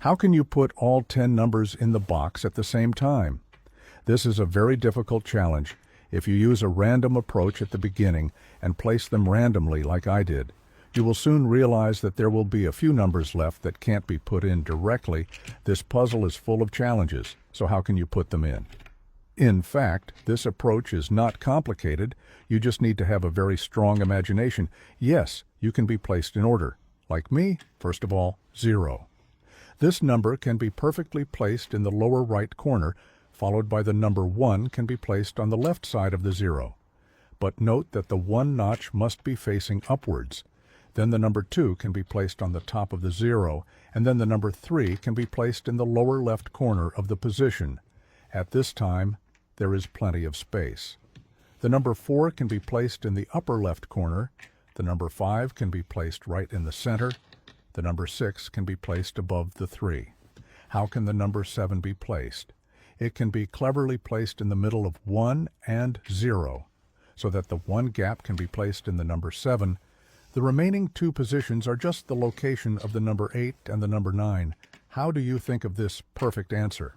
How can you put all 10 numbers in the box at the same time? This is a very difficult challenge if you use a random approach at the beginning and place them randomly like I did. You will soon realize that there will be a few numbers left that can't be put in directly. This puzzle is full of challenges, so how can you put them in? In fact, this approach is not complicated. You just need to have a very strong imagination. Yes, you can be placed in order. Like me, first of all, 0. This number can be perfectly placed in the lower right corner, followed by the number 1 can be placed on the left side of the 0. But note that the 1 notch must be facing upwards. Then the number 2 can be placed on the top of the 0, and then the number 3 can be placed in the lower left corner of the position. At this time, there is plenty of space. The number 4 can be placed in the upper left corner. The number 5 can be placed right in the center. The number 6 can be placed above the 3. How can the number 7 be placed? It can be cleverly placed in the middle of 1 and 0, so that the 1 gap can be placed in the number 7. The remaining 2 positions are just the location of the number 8 and the number 9. How do you think of this perfect answer?